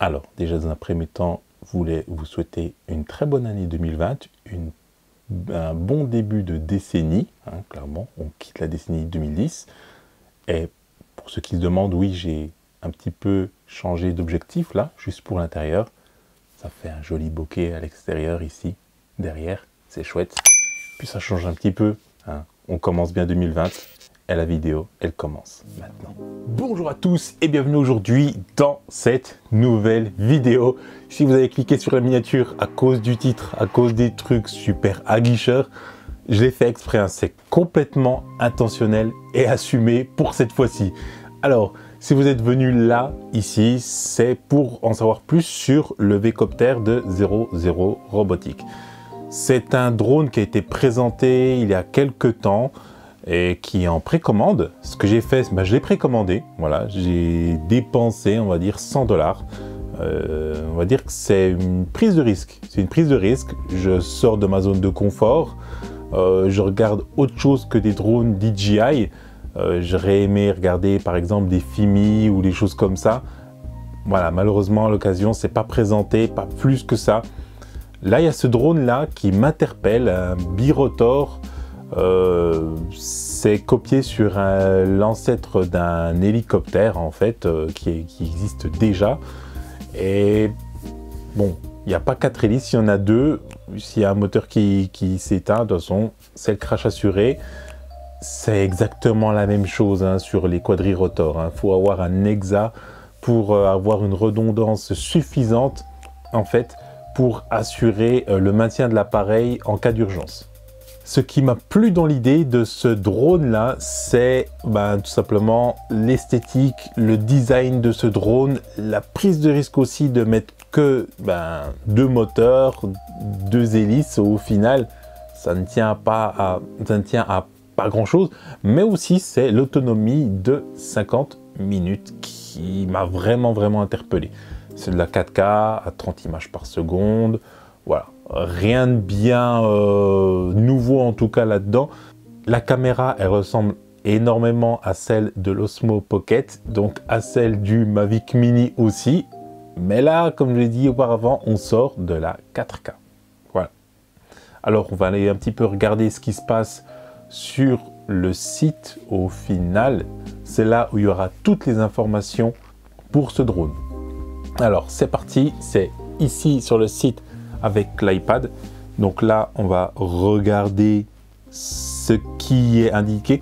Alors, déjà dans un premier temps, je voulais vous souhaiter une très bonne année 2020, un bon début de décennie, hein, clairement, on quitte la décennie 2010. Et pour ceux qui se demandent, oui, j'ai un petit peu changé d'objectif là, juste pour l'intérieur. Ça fait un joli bokeh à l'extérieur ici, derrière, c'est chouette. Puis ça change un petit peu, hein. On commence bien 2020. Et la vidéo, elle commence maintenant. Bonjour à tous et bienvenue aujourd'hui dans cette nouvelle vidéo. Si vous avez cliqué sur la miniature à cause du titre, à cause des trucs super aguicheurs, je l'ai fait exprès, hein. C'est complètement intentionnel et assumé pour cette fois-ci. Alors, si vous êtes venu là, ici, c'est pour en savoir plus sur le Vcopter de 00 Robotics. C'est un drone qui a été présenté il y a quelques temps et qui est en précommande. Ce que j'ai fait, je l'ai précommandé. Voilà, j'ai dépensé, on va dire, 100 $. On va dire que c'est une prise de risque. C'est une prise de risque. Je sors de ma zone de confort. Je regarde autre chose que des drones DJI. J'aurais aimé regarder, par exemple, des FIMI ou des choses comme ça. Voilà, malheureusement, à l'occasion, c'est pas présenté, pas plus que ça. Là, il y a ce drone-là qui m'interpelle, un birotor. C'est copié sur l'ancêtre d'un hélicoptère en fait qui existe déjà. Et bon, il n'y a pas 4 hélices, il y en a 2. S'il y a un moteur qui s'éteint, de toute façon, c'est le crash assuré. C'est exactement la même chose, hein, sur les quadrirotors. Il faut avoir un EXA pour avoir une redondance suffisante en fait pour assurer le maintien de l'appareil en cas d'urgence. Ce qui m'a plu dans l'idée de ce drone-là, c'est tout simplement l'esthétique, le design de ce drone, la prise de risque aussi de mettre que 2 moteurs, 2 hélices au final. Ça ne tient à pas grand-chose, mais aussi c'est l'autonomie de 50 minutes qui m'a vraiment interpellé. C'est de la 4K à 30 images par seconde, voilà. Rien de bien nouveau en tout cas là-dedans. La caméra, elle ressemble énormément à celle de l'Osmo Pocket, donc à celle du Mavic Mini aussi. Mais là, comme je l'ai dit auparavant, on sort de la 4K. Voilà. Alors, on va aller un petit peu regarder ce qui se passe sur le site au final. C'est là où il y aura toutes les informations pour ce drone. Alors, c'est parti. C'est ici sur le site avec l'iPad. Donc là, on va regarder ce qui est indiqué.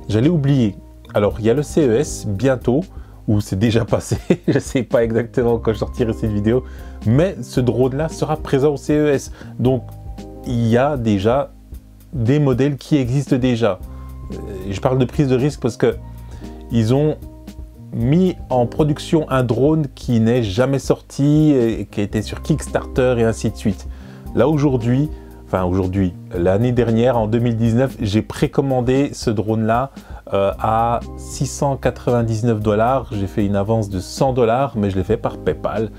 J'allais oublier. Alors, il y a le CES bientôt, ou c'est déjà passé. Je ne sais pas exactement quand je sortirai cette vidéo. Mais ce drone-là sera présent au CES. Donc, il y a déjà des modèles qui existent déjà. Je parle de prise de risque parce que ils ont mis en production un drone qui n'est jamais sorti, et qui a été sur Kickstarter et ainsi de suite. Là aujourd'hui, l'année dernière, en 2019, j'ai précommandé ce drone-là à 699 $. J'ai fait une avance de 100 $, mais je l'ai fait par PayPal,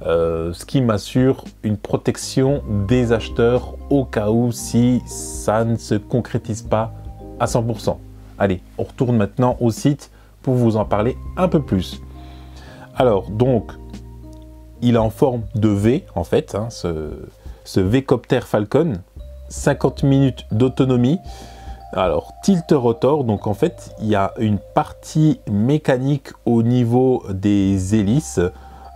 ce qui m'assure une protection des acheteurs au cas où si ça ne se concrétise pas à 100%. Allez, on retourne maintenant au site pour vous en parler un peu plus. Alors, donc, il est en forme de V, en fait, hein, ce Vcopter Falcon, 50 minutes d'autonomie. Alors, tilt rotor, donc en fait, il y a une partie mécanique au niveau des hélices,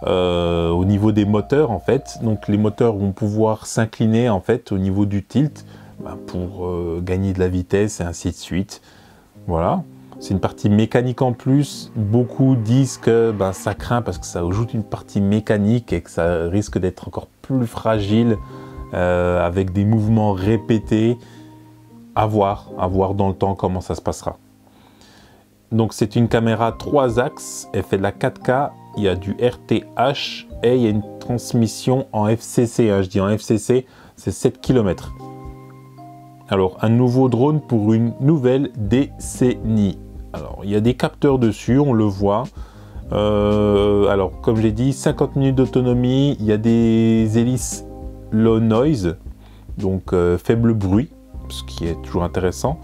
au niveau des moteurs, en fait. Donc, les moteurs vont pouvoir s'incliner, en fait, au niveau du tilt, pour gagner de la vitesse et ainsi de suite. Voilà. C'est une partie mécanique en plus. Beaucoup disent que ça craint parce que ça ajoute une partie mécanique et que ça risque d'être encore plus fragile avec des mouvements répétés. À voir dans le temps comment ça se passera. Donc c'est une caméra 3 axes, elle fait de la 4K, il y a du RTH et il y a une transmission en FCC. Je dis en FCC, c'est 7 km. Alors un nouveau drone pour une nouvelle décennie. Alors, il y a des capteurs dessus, on le voit. Alors, comme je l'ai dit, 50 minutes d'autonomie. Il y a des hélices low noise, donc faible bruit, ce qui est toujours intéressant.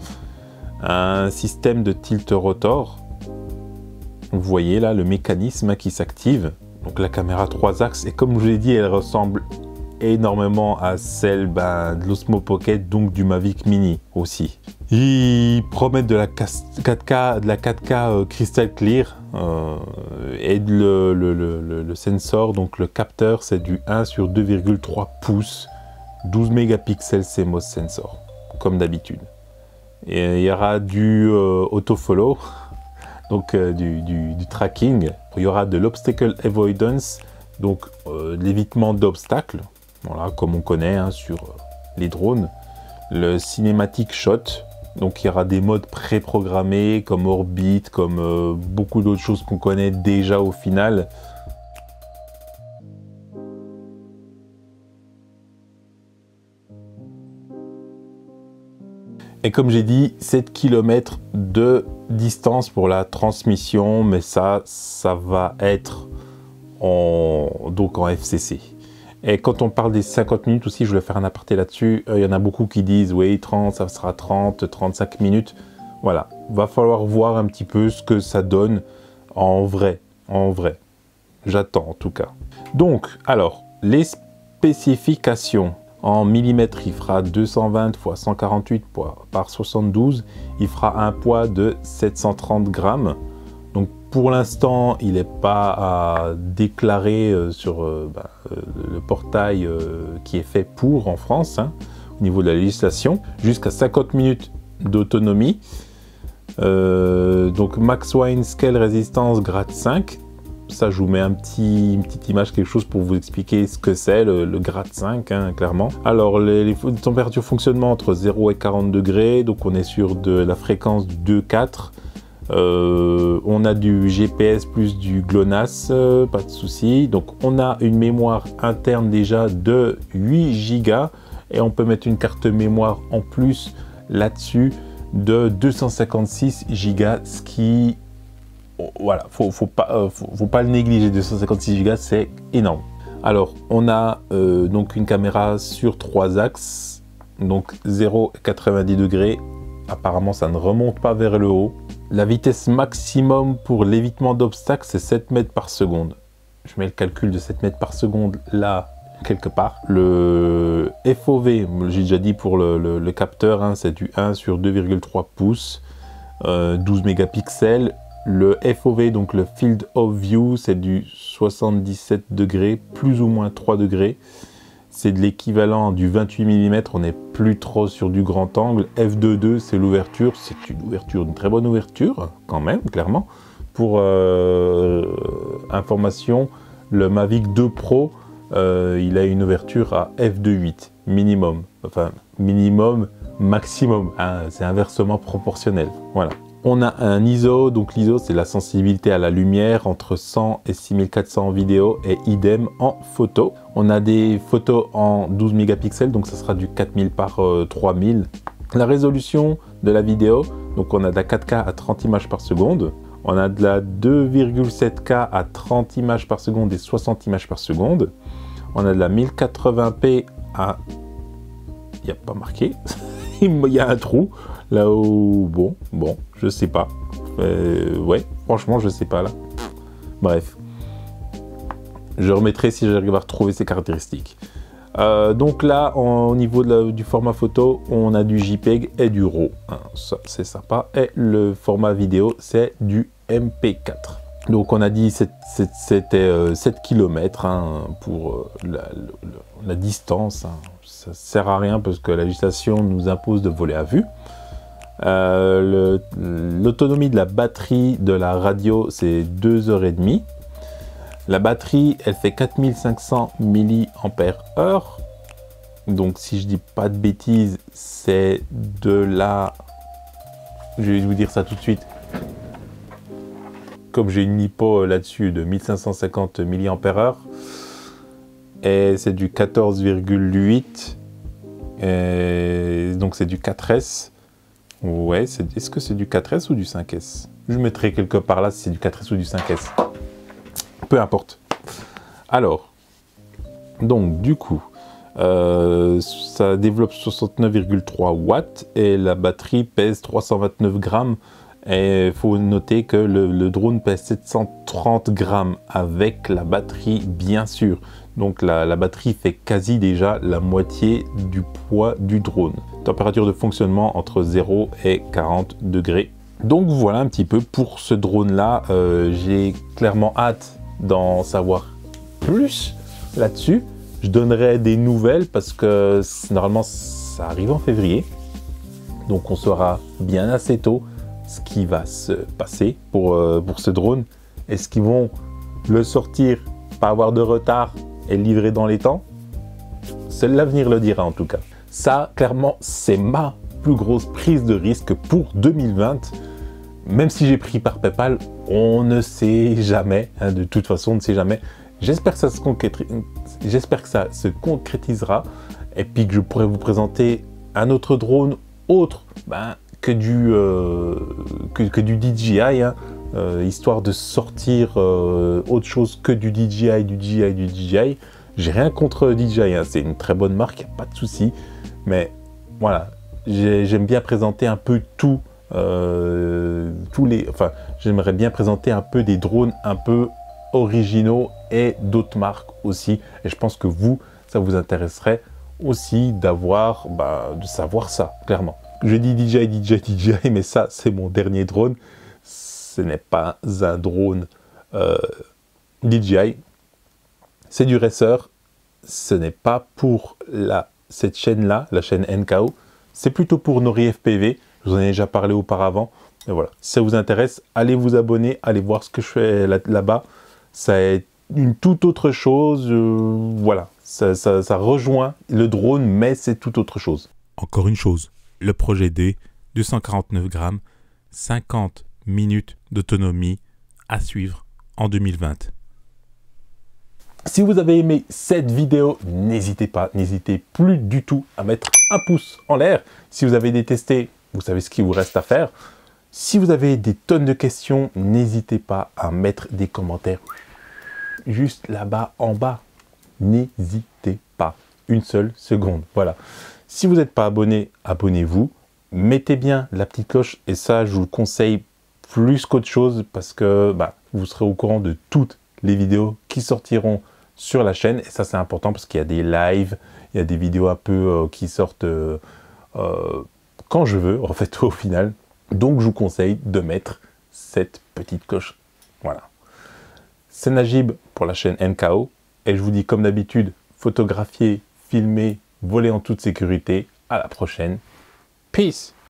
Un système de tilt rotor. Vous voyez là le mécanisme qui s'active. Donc la caméra 3 axes, et comme je vous l'ai dit, elle ressemble énormément à celle de l'Osmo Pocket, donc du Mavic Mini aussi. Ils promettent de la 4K crystal clear, et le sensor, donc le capteur, c'est du 1 sur 2,3 pouces, 12 mégapixels CMOS sensor, comme d'habitude. Et il y aura du autofollow, donc du tracking. Il y aura de l'obstacle avoidance, donc l'évitement d'obstacles, voilà, comme on connaît hein, sur les drones. Le cinématique shot, donc il y aura des modes préprogrammés comme orbit, comme beaucoup d'autres choses qu'on connaît déjà au final. Et comme j'ai dit, 7 km de distance pour la transmission, mais ça va être donc en FCC. Et quand on parle des 50 minutes aussi, je voulais faire un aparté là-dessus. Il y en a beaucoup qui disent, oui, 30, ça sera 30, 35 minutes. Voilà, va falloir voir un petit peu ce que ça donne en vrai. J'attends en tout cas. Donc, alors, les spécifications. En millimètres, il fera 220 x 148 par 72. Il fera un poids de 730 grammes. Donc pour l'instant, il n'est pas à déclarer sur le portail qui est fait pour en France, hein, au niveau de la législation. Jusqu'à 50 minutes d'autonomie. Donc Max Wine Scale Résistance grade 5. Ça, je vous mets une petite image, quelque chose pour vous expliquer ce que c'est, le grade 5, hein, clairement. Alors, les températures fonctionnement entre 0 et 40 degrés, donc on est sur de la fréquence du 2.4. On a du GPS plus du GLONASS, pas de souci. Donc, on a une mémoire interne déjà de 8 Go et on peut mettre une carte mémoire en plus là-dessus de 256 Go, ce qui... Voilà, faut pas le négliger, 256 Go, c'est énorme. Alors, on a donc une caméra sur 3 axes, donc 0 et 90 degrés. Apparemment, ça ne remonte pas vers le haut. La vitesse maximum pour l'évitement d'obstacles, c'est 7 mètres par seconde. Je mets le calcul de 7 mètres par seconde là, quelque part. Le FOV, j'ai déjà dit pour le capteur, hein, c'est du 1 sur 2,3 pouces, 12 mégapixels. Le FOV, donc le Field of View, c'est du 77 degrés, plus ou moins 3 degrés. C'est de l'équivalent du 28 mm, on n'est plus trop sur du grand angle. F2.2, c'est l'ouverture, c'est une très bonne ouverture, quand même, clairement. Pour information, le Mavic 2 Pro, il a une ouverture à F2.8, minimum. Enfin, minimum, maximum, hein, c'est inversement proportionnel, voilà. On a un ISO, donc l'ISO c'est la sensibilité à la lumière entre 100 et 6400 en vidéo et idem en photo. On a des photos en 12 mégapixels, donc ça sera du 4000 par 3000. La résolution de la vidéo, donc on a de la 4K à 30 images par seconde. On a de la 2,7K à 30 images par seconde et 60 images par seconde. On a de la 1080p à... Il n'y a pas marqué. Il y a un trou. Là où, bon, je sais pas. Ouais, franchement, je sais pas là. Bref. Je remettrai si j'arrive à retrouver ces caractéristiques. Donc là, au niveau du format photo, on a du JPEG et du RAW. Hein, ça, c'est sympa. Et le format vidéo, c'est du MP4. Donc on a dit c'était 7 km hein, pour la distance. Hein. Ça sert à rien parce que la législation nous impose de voler à vue. L'autonomie de la batterie de la radio, c'est 2h30. La batterie, elle fait 4500 mAh. Donc, si je dis pas de bêtises, c'est de la... Je vais vous dire ça tout de suite. Comme j'ai une lipo là-dessus de 1550 mAh. Et c'est du 14,8. Donc, c'est du 4S. Ouais, est-ce que c'est du 4S ou du 5S? Je mettrai quelque part là si c'est du 4S ou du 5S. Peu importe. Alors, donc du coup, ça développe 69,3 watts et la batterie pèse 329 grammes Et il faut noter que le drone pèse 730 grammes avec la batterie, bien sûr. Donc la batterie fait quasi déjà la moitié du poids du drone. Température de fonctionnement entre 0 et 40 degrés. Donc voilà un petit peu pour ce drone-là. J'ai clairement hâte d'en savoir plus là-dessus. Je donnerai des nouvelles parce que normalement ça arrive en février. Donc on saura bien assez tôt ce qui va se passer pour ce drone. Est-ce qu'ils vont le sortir, pas avoir de retard et le livrer dans les temps? Seul l'avenir le dira en tout cas. Ça, clairement, c'est ma plus grosse prise de risque pour 2020. Même si j'ai pris par PayPal, on ne sait jamais. Hein, de toute façon, on ne sait jamais. J'espère que ça se concrétisera et puis que je pourrai vous présenter un autre drone autre que du DJI, hein, histoire de sortir autre chose que du DJI. J'ai rien contre DJI, hein, c'est une très bonne marque, pas de souci. Mais voilà, j'aime bien présenter un peu tout, j'aimerais bien présenter un peu des drones un peu originaux et d'autres marques aussi. Et je pense que ça vous intéresserait aussi de savoir ça, clairement. Je dis DJI, mais ça, c'est mon dernier drone. Ce n'est pas un drone DJI. C'est du racer. Ce n'est pas pour cette chaîne-là, la chaîne NKO. C'est plutôt pour Nori FPV. Je vous en ai déjà parlé auparavant. Et voilà. Si ça vous intéresse, allez vous abonner, allez voir ce que je fais là-bas. Ça est une toute autre chose. Voilà. Ça rejoint le drone, mais c'est tout autre chose. Encore une chose, le projet D, 249 grammes, 50 minutes d'autonomie à suivre en 2020. Si vous avez aimé cette vidéo, n'hésitez plus du tout à mettre un pouce en l'air. Si vous avez détesté, vous savez ce qu'il vous reste à faire. Si vous avez des tonnes de questions, n'hésitez pas à mettre des commentaires juste là-bas en bas. N'hésitez pas, une seule seconde, voilà. Si vous n'êtes pas abonné, abonnez-vous. Mettez bien la petite cloche et ça, je vous le conseille plus qu'autre chose parce que vous serez au courant de toutes les vidéos qui sortiront sur la chaîne. Et ça, c'est important parce qu'il y a des lives, il y a des vidéos un peu qui sortent quand je veux, en fait, au final. Donc, je vous conseille de mettre cette petite cloche. Voilà. C'est Najib pour la chaîne NKO. Et je vous dis comme d'habitude, photographier, filmer, voler en toute sécurité. À la prochaine. Peace!